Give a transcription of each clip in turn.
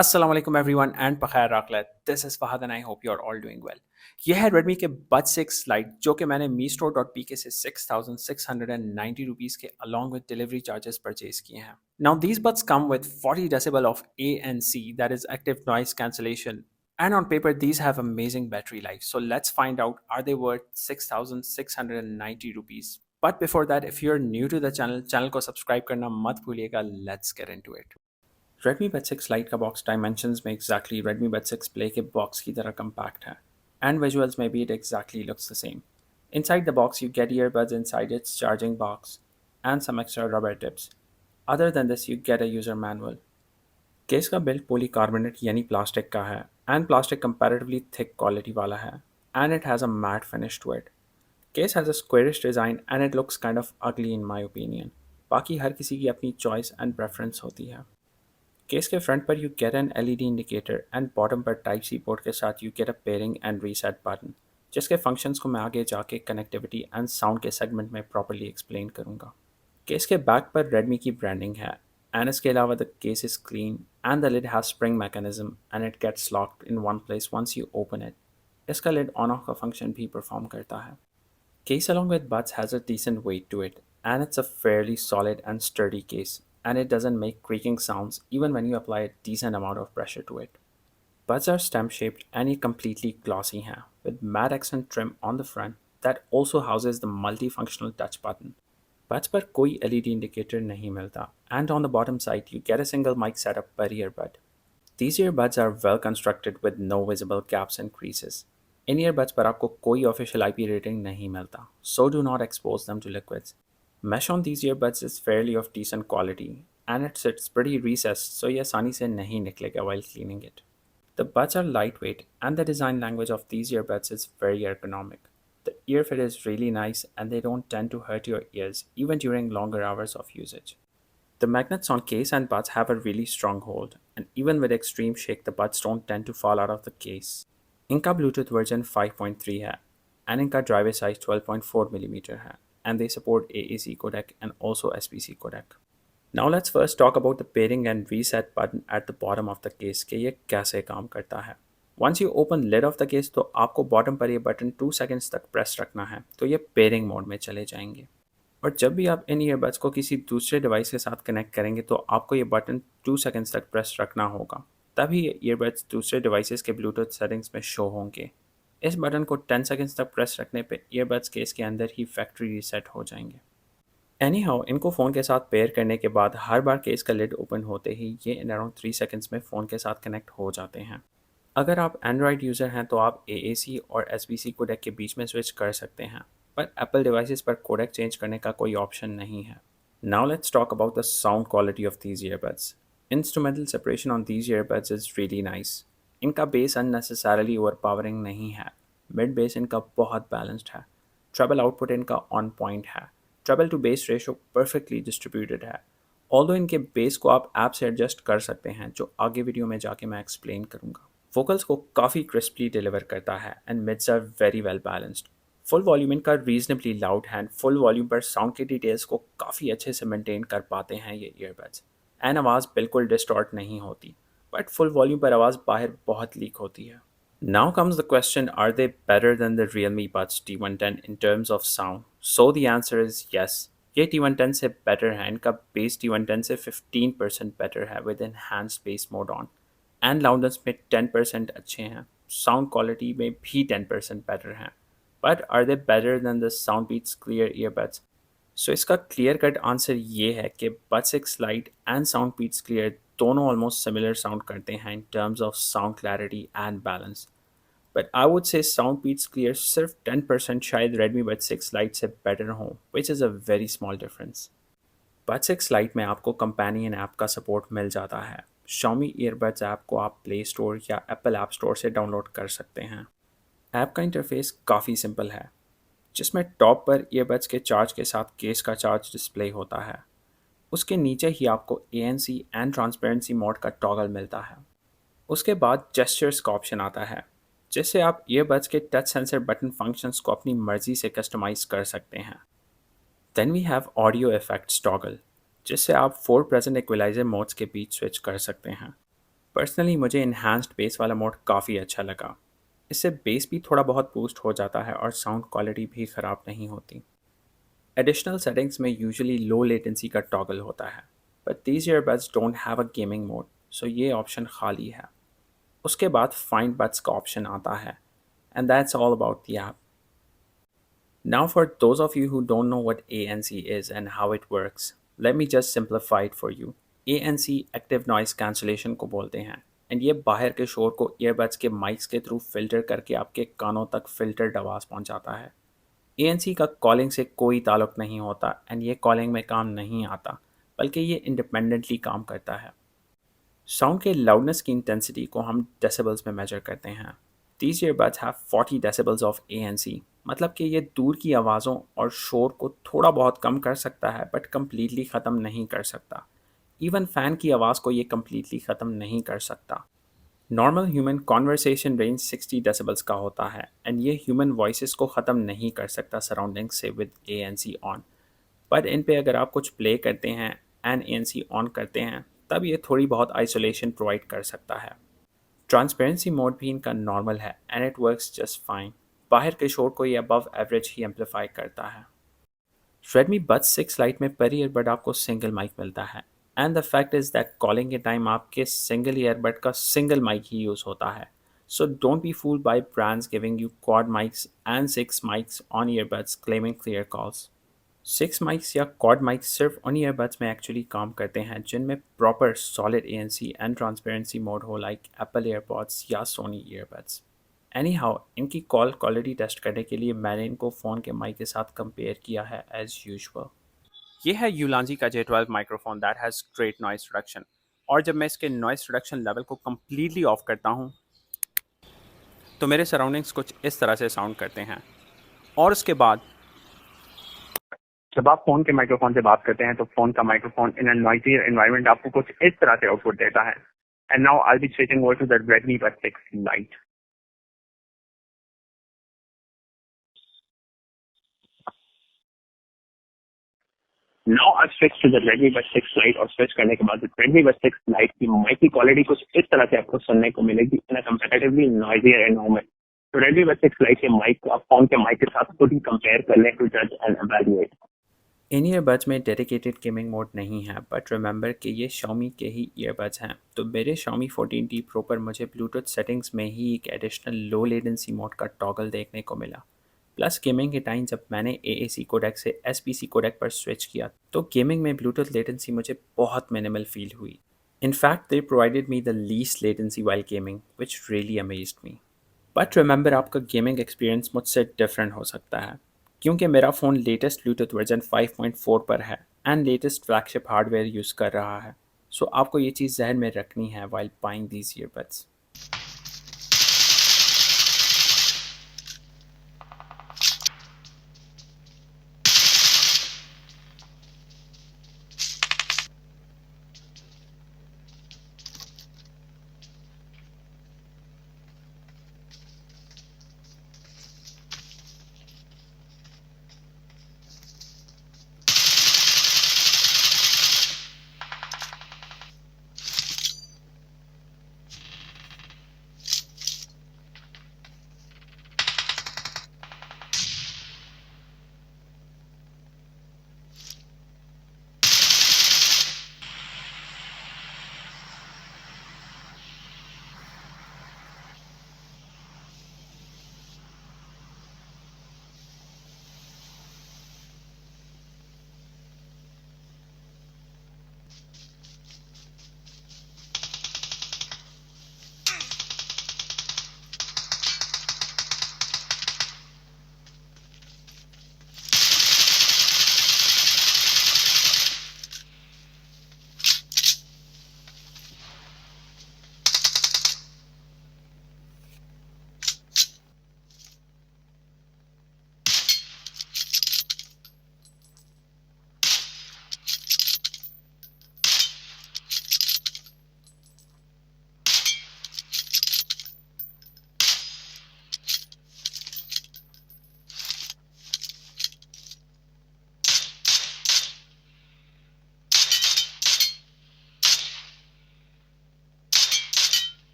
अस्सलाम वालेकुम everyone and बखैर राखला। This is Fahad and I hope you are all doing well. ये है रेडमी के बड 6 लाइट जो कि मैंने मी स्टोर डॉट पी के से 6,690 रुपीज़ के along with delivery charges purchase किए हैं। Now these buds come with 40 decibel of ANC, that is active noise cancellation, and on paper these have amazing battery life. So let's find out, are they worth 6,690 rupees? But before that, if you're new to the channel को subscribe करना मत भूलिएगा। Let's get into it. Redmi Buds 6 Lite का box dimensions में exactly Redmi Buds 6 Play के box की तरह compact है, and visuals में भी it exactly looks the same. Inside the box you get earbuds inside its charging box and some extra rubber tips. Other than this you get a user manual. Case का build polycarbonate यानी plastic का है, and plastic comparatively thick quality वाला है, and it has a matte finish to it. Case has a squarish design and it looks kind of ugly in my opinion. बाकी हर किसी की अपनी चॉइस एंड प्रेफरेंस होती है। केस के front पर you get an LED indicator and bottom पर type C port के साथ you get a pairing and reset button, जिसके फंक्शंस को मैं आगे जाके कनेक्टिविटी एंड साउंड के सेगमेंट में प्रॉपर्ली एक्सप्लेन करूँगा। केस के बैक पर रेडमी की ब्रांडिंग है, एंड इसके अलावा the case is clean and the lid has spring mechanism and it gets locked in one place once you open it. इसका लिड ऑन ऑफ का function भी परफॉर्म करता है। Case along with Buds has a decent weight to it, and it's a fairly solid and sturdy case, and it doesn't make creaking sounds even when you apply a decent amount of pressure to it. Buds are stem shaped and completely glossy हैं, with matte accent trim on the front that also houses the multifunctional touch button. Buds पर कोई LED indicator नहीं मिलता, and on the bottom side you get a single mic setup per earbud. These earbuds are well constructed with no visible gaps and creases. In earbuds पर आपको कोई official IP rating नहीं मिलता, so do not expose them to liquids. Mesh on these earbuds is fairly of decent quality and it sits pretty recessed, so ये आसानी से नहीं निकलेगा while cleaning it. The buds are lightweight and the design language of these earbuds is very ergonomic. The ear fit is really nice and they don't tend to hurt your ears even during longer hours of usage. The magnets on case and buds have a really strong hold, and even with extreme shake the buds don't tend to fall out of the case. इनका Bluetooth version 5.3 है, and इनका driver size 12.4mm है, and they support AAC codec and also SBC codec. Now let's first talk about the pairing and reset button at the bottom of the case कि ये कैसे काम करता है. Once you open lid of the case तो आपको bottom पर ये बटन 2 seconds तक प्रेस रखना है, तो ये pairing मोड में चले जाएंगे। और जब भी आप इन ईयरबड्स को किसी दूसरे डिवाइस के साथ कनेक्ट करेंगे तो आपको ये बटन 2 सेकंड्स तक प्रेस रखना होगा, तभी ये ईयरबड्स दूसरे डिवाइसेस के ब्लूटूथ सेटिंग्स में शो होंगे। इस बटन को 10 सेकंड्स तक प्रेस रखने पे ईयरबड्स केस के अंदर ही फैक्ट्री रीसेट हो जाएंगे। एनी हाउ इनको फ़ोन के साथ पेयर करने के बाद हर बार केस का लिड ओपन होते ही ये इन अराउंड 3 सेकंड्स में फ़ोन के साथ कनेक्ट हो जाते हैं। अगर आप एंड्रॉयड यूज़र हैं तो आप AAC और SBC कोडेक के बीच में स्विच कर सकते हैं, पर एप्पल डिवाइसेस पर कोडेक चेंज करने का कोई ऑप्शन नहीं है। Now let's talk about the sound quality of these earbuds. Instrumental separation on these earbuds is really nice. इनका बेस अननेसेसरली ओवरपावरिंग नहीं है, मिड बेस इनका बहुत बैलेंस्ड है, ट्रेबल आउटपुट इनका ऑन पॉइंट है, treble to bass ratio perfectly distributed है। Although इनके बेस को आप ऐप से एडजस्ट कर सकते हैं, जो आगे वीडियो में जाके मैं एक्सप्लेन करूँगा। वोकल्स को काफ़ी क्रिस्पली डिलीवर करता है and mids are very well balanced. Full volume इनका रीजनेबली लाउड है एंड फुल वॉल्यूम पर साउंड की डिटेल्स को काफ़ी अच्छे से मेंटेन कर पाते हैं ये ईयरबड्स, एंड आवाज़ बिल्कुल डिस्टॉर्ट नहीं होती, बट फुल वॉल्यूम पर आवाज़ बाहर बहुत लीक होती है। Now comes the question, are they better than the Realme Buds T110 in terms of sound? So the answer is yes. ये T110 से बेटर है, इनका बेस T110 से 15% बेटर है with enhanced base mode on, and loudness में 10% अच्छे हैं, sound quality में भी 10% बेटर हैं। But are they better than the soundpeats clear earbuds? So इसका क्लियर कट आंसर ये है कि Buds 6 Lite and soundpeats clear दोनों ऑलमोस्ट सिमिलर साउंड करते हैं इन terms of sound clarity and balance, but I would say soundpeats clear सिर्फ 10% शायद Redmi Buds 6 Lite से बेटर हो, which is a very small difference. Buds 6 Lite में आपको companion app का सपोर्ट मिल जाता है। xiaomi ईयरबड्स ऐप को आप प्ले स्टोर या एप्पल ऐप स्टोर से डाउनलोड कर सकते हैं। ऐप का इंटरफेस काफ़ी सिंपल है, जिसमें टॉप पर ईयरबड्स के चार्ज के साथ केस का चार्ज डिस्प्ले होता है। उसके नीचे ही आपको ANC एंड ट्रांसपेरेंसी मोड का टॉगल मिलता है। उसके बाद जेस्चर्स का ऑप्शन आता है, जिससे आप ईयरबड्स के टच सेंसर बटन फंक्शंस को अपनी मर्जी से कस्टमाइज़ कर सकते हैं। Then we have audio effects toggle, जिससे आप 4 प्रेजेंट इक्वलाइजर मोड्स के बीच स्विच कर सकते हैं। पर्सनली मुझे इन्हांस्ड बेस वाला मोड काफ़ी अच्छा लगा। इससे बेस भी थोड़ा बहुत बूस्ट हो जाता है और साउंड क्वालिटी भी ख़राब नहीं होती। एडिशनल सेटिंग्स में यूजुअली लो लेटेंसी का टॉगल होता है, but these earbuds don't have a gaming mode, so ये ऑप्शन खाली है। उसके बाद फाइंड बड्स का ऑप्शन आता है, and that's all about the app. Now, for those of you who don't know what ANC is and how it works, let me just simplify it for you. ANC active noise cancellation को बोलते हैं, and ये बाहर के शोर को earbuds के mics के थ्रू फिल्टर करके आपके कानों तक फिल्टर्ड आवाज़ पहुंचाता है। ANC का कॉलिंग से कोई ताल्लुक नहीं होता, एंड ये कॉलिंग में काम नहीं आता, बल्कि ये इंडिपेंडेंटली काम करता है। साउंड के लाउडनेस की इंटेंसिटी को हम डेसिबल्स में मेजर करते हैं। These earbuds have 40 decibels of ANC, मतलब कि ये दूर की आवाज़ों और शोर को थोड़ा बहुत कम कर सकता है, बट कम्प्लीटली ख़त्म नहीं कर सकता। इवन फ़ैन की आवाज़ को ये कम्प्लीटली ख़त्म नहीं कर सकता। Normal human conversation range 60 decibels का होता है, एंड ये ह्यूमन वॉइसेस को ख़त्म नहीं कर सकता सराउंडिंग से विद ANC ऑन। पर इन पे अगर आप कुछ प्ले करते हैं एंड ANC ऑन करते हैं, तब ये थोड़ी बहुत आइसोलेशन प्रोवाइड कर सकता है। ट्रांसपेरेंसी मोड भी इनका नॉर्मल है, and it works just fine. बाहर के शोर को ये अबव एवरेज ही एम्पलीफाई करता है। Redmi Buds 6 Lite में पर ईयरबड आपको सिंगल माइक मिलता है, and the fact is that calling के टाइम आपके सिंगल ईयरबड का सिंगल माइक ही यूज़ होता है। So don't be fooled bye brands giving you quad mics and 6 mics on earbuds claiming clear calls. 6 mics या quad mics सिर्फ उन earbuds में actually काम करते हैं जिनमें proper solid ANC and transparency mode हो, लाइक एप्पल एयरपॉड्स या सोनी ईयरबड्स। एनी हाउ, इनकी कॉल क्वालिटी टेस्ट करने के लिए मैंने इनको फ़ोन के माइक के साथ कंपेयर किया है एज यूजुअल। ये है यूलांजी का J12 microphone that has great noise reduction. और जब मैं इसके नॉइस रिडक्शन लेवल को कम्प्लीटली ऑफ करता हूँ, तो मेरे सराउंडिंग्स कुछ इस तरह से साउंड करते हैं। और उसके बाद जब आप फोन के माइक्रोफोन से बात करते हैं तो फोन का माइक्रोफोन इन नॉइजियर एनवायरनमेंट आपको कुछ इस तरह से आउटपुट देता है। And now I be switching over to the Redmi Buds 6 Lite. Now I switch to the Redmi Buds 6 Lite और स्विच करने के बाद Redmi Buds 6 Lite की माइक की क्वालिटी कुछ इस तरह से आपको सुनने को मिलेगी in a comparatively noisier environment. तो Redmi Buds 6 Lite के माइक को आप फोन के माइक के साथ खुद ही कंपेयर कर लें टू जज एंड एवेल्युएट। इन ईयरबड्स में डेडिकेटेड गेमिंग मोड नहीं है, बट रिमेंबर कि ये Xiaomi के ही ईयरबड्स हैं। तो मेरे Xiaomi 14T Pro पर मुझे ब्लूटूथ सेटिंग्स में ही एक एडिशनल लो लेटेंसी मोड का टॉगल देखने को मिला। प्लस गेमिंग के टाइम जब मैंने AAC कोडेक से SBC कोडेक पर स्विच किया, तो गेमिंग में ब्लूटूथ लेटेंसी मुझे बहुत मिनिमल फील हुई। In fact they provided me the least latency while gaming, which really amazed me. But remember, आपका गेमिंग एक्सपीरियंस मुझसे डिफरेंट हो सकता है, क्योंकि मेरा फ़ोन लेटेस्ट ब्लूटूथ वर्जन 5.4 पर है and latest flagship hardware use कर रहा है। सो आपको ये चीज़ जहन में रखनी है while buying these earbuds.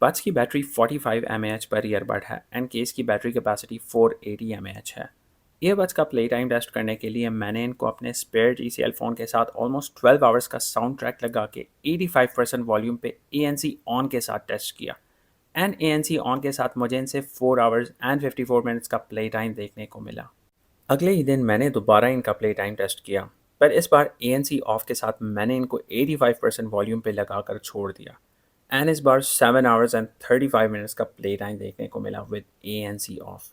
Buds की बैटरी 45 mAh पर ईयरबड है एंड केस की बैटरी कैपेसिटी 480 mAh है। ईयरबड्स का प्ले टाइम टेस्ट करने के लिए मैंने इनको अपने स्पेयर GCL फ़ोन के साथ ऑलमोस्ट 12 आवर्स का साउंड ट्रैक लगा के 85% वॉल्यूम पे ANC ऑन के साथ टेस्ट किया एंड ANC ऑन के साथ मुझे इनसे 4 आवर्स एंड 54 मिनट्स का प्ले टाइम देखने को मिला। अगले ही दिन मैंने दोबारा इनका प्ले टाइम टेस्ट किया, पर इस बार ANC ऑफ के साथ मैंने इनको 85% वॉल्यूम पे लगाकर छोड़ दिया एंड इस बार 7 आवर्स एंड 35 मिनट्स का प्ले टाइम देखने को मिला with ANC of.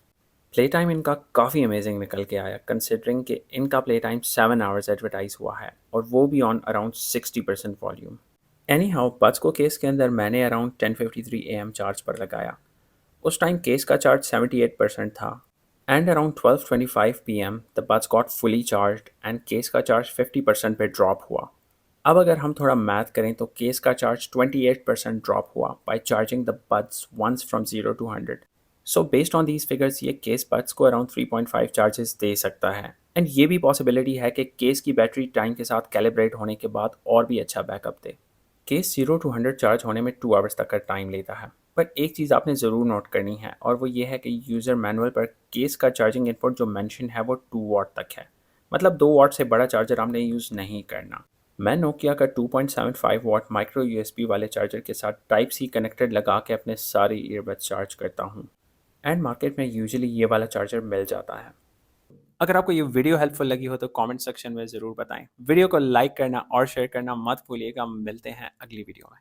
Play time इनका काफ़ी अमेजिंग निकल के आया कंसिडरिंग कि इनका प्ले टाइम 7 आवर्स एडवर्टाइज हुआ है और वो भी on around 60% volume. Any how buds को केस के अंदर मैंने अराउंड 10:53 AM चार्ज पर लगाया। उस टाइम केस का चार्ज 78% था and around 12:25 PM the buds got fully charged and case का चार्ज 50% पे ड्रॉप हुआ। अब अगर हम थोड़ा मैथ करें तो केस का चार्ज 28% ड्रॉप हुआ by charging the buds once from 0 to 100। So based on these figures ये केस बड्स को अराउंड 3.5 चार्जेस दे सकता है एंड ये भी पॉसिबिलिटी है कि केस की बैटरी टाइम के साथ कैलिब्रेट होने के बाद और भी अच्छा backup they. Case 0 to 100 charge होने में 2 आवर्स तक का टाइम लेता है, पर एक चीज़ आपने ज़रूर नोट करनी है और वो ये है कि यूज़र मैनुअल पर केस का चार्जिंग इनपुट जो मेंशन है वो 2 वॉट तक है, मतलब 2 वॉट से बड़ा चार्जर आपने यूज़ नहीं करना। मैं नोकिया का 2.75 वॉट माइक्रो USB वाले चार्जर के साथ टाइप सी कनेक्टेड लगा के अपने सारे ईयरबड्स चार्ज करता हूँ एंड मार्केट में यूजुअली ये वाला चार्जर मिल जाता है। अगर आपको ये वीडियो हेल्पफुल लगी हो तो कमेंट सेक्शन में ज़रूर बताएं। वीडियो को लाइक करना और शेयर करना मत भूलिएगा। मिलते हैं अगली वीडियो में।